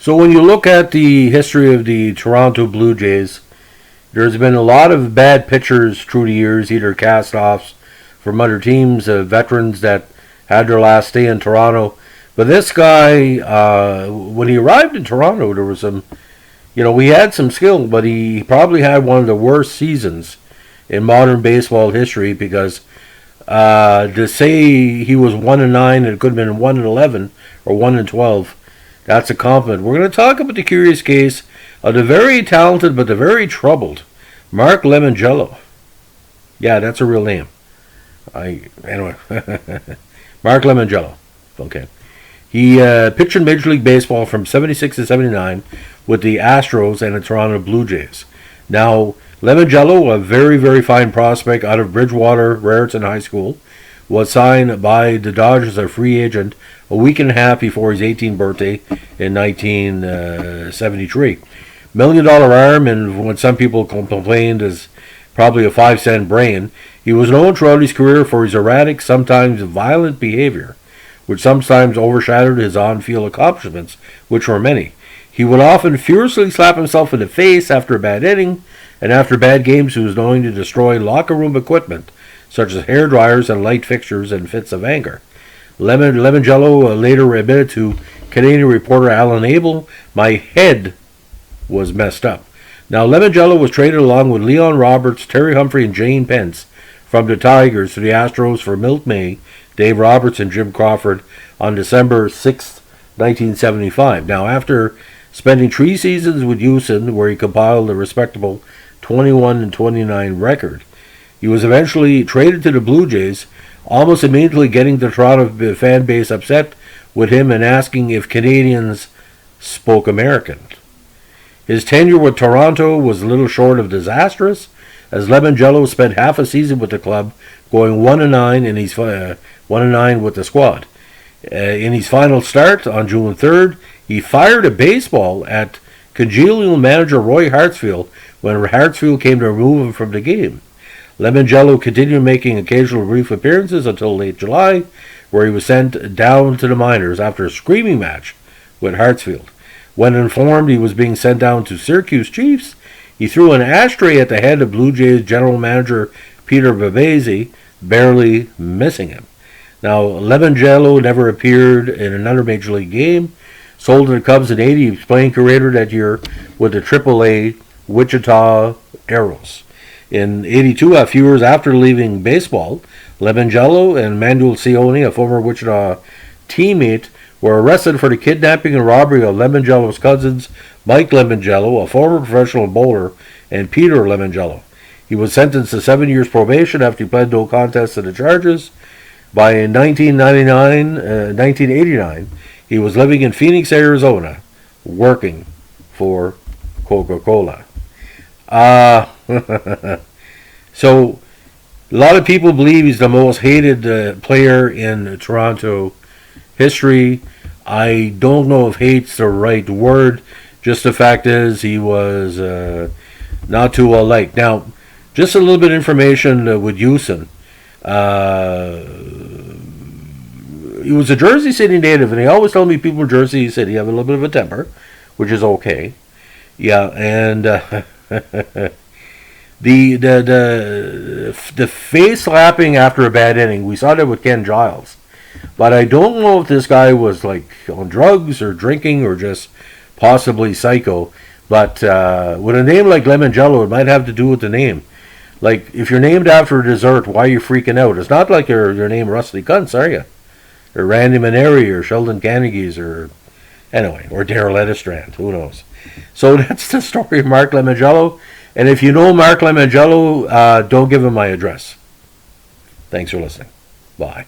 So when you look at the history of the Toronto Blue Jays, there's been a lot of bad pitchers through the years, either cast-offs from other teams, veterans that had their last day in Toronto. But this guy, when he arrived in Toronto, there was some, he had some skill, but he probably had one of the worst seasons in modern baseball history because to say he was 1-9, it could have been 1-11 or 1-12. That's a compliment. We're going to talk about the curious case of the very talented but the very troubled Mark Lemongello. Yeah, that's a real name. Anyway, Mark Lemongello. Okay. He pitched in Major League Baseball from 76 to 79 with the Astros and the Toronto Blue Jays. Now, Lemongello, a very, very fine prospect out of Bridgewater, Raritan High School, was signed by the Dodgers as a free agent a week and a half before his 18th birthday in 1973. $1 million arm, and when some people complained, is probably a 5-cent brain. He was known throughout his career for his erratic, sometimes violent behavior, which sometimes overshadowed his on-field accomplishments, which were many. He would often furiously slap himself in the face after a bad inning, and after bad games he was known to destroy locker room equipment, such as hair dryers and light fixtures, in fits of anger. Lemongello later admitted to Canadian reporter Alan Abel, "My head was messed up." Now, Lemongello was traded along with Leon Roberts, Terry Humphrey, and Jane Pence from the Tigers to the Astros for Milt May, Dave Roberts, and Jim Crawford on December 6, 1975. Now, after spending 3 seasons with Houston, where he compiled a respectable 21-29 record, he was eventually traded to the Blue Jays, almost immediately getting the Toronto fan base upset with him and asking if Canadians spoke American. His tenure with Toronto was little short of disastrous, as Lemongello spent half a season with the club, going 1-9 in his 1-9 with the squad. In his final start on June 3rd, he fired a baseball at congenial manager Roy Hartsfield when Hartsfield came to remove him from the game. Lemongello continued making occasional brief appearances until late July, where he was sent down to the minors after a screaming match with Hartsfield. When informed he was being sent down to Syracuse Chiefs, he threw an ashtray at the head of Blue Jays general manager Peter Bavasi, barely missing him. Now, Lemongello never appeared in another Major League game. Sold to the Cubs in 80, he was playing career that year with the AAA Wichita Aeros. In 82, a few years after leaving baseball, Lemongello and Manuel Cioni, a former Wichita teammate, were arrested for the kidnapping and robbery of Lemongello's cousins, Mike Lemongello, a former professional bowler, and Peter Lemongello. He was sentenced to 7 years probation after he pled no contest to the charges. By 1989, he was living in Phoenix, Arizona, working for Coca-Cola. So, a lot of people believe he's the most hated player in Toronto history. I don't know if hate's the right word. Just the fact is he was not too well liked. Now, just a little bit of information with Houston. He was a Jersey City native, and he always told me people in Jersey City have a little bit of a temper, which is okay. Yeah, and the face slapping after a bad inning, we saw that with Ken Giles. But I don't know if this guy was like on drugs or drinking or just possibly psycho. But with a name like Lemongello, it might have to do with the name. Like, if you're named after a dessert, why are you freaking out? It's not like your name Rusty Kuntz, are you? Or Randy Maneri or Sheldon Carnegie's or Darrell Edistrand. Who knows? So that's the story of Mark Lemongello. And if you know Mark Lemongello, don't give him my address. Thanks for listening. Bye.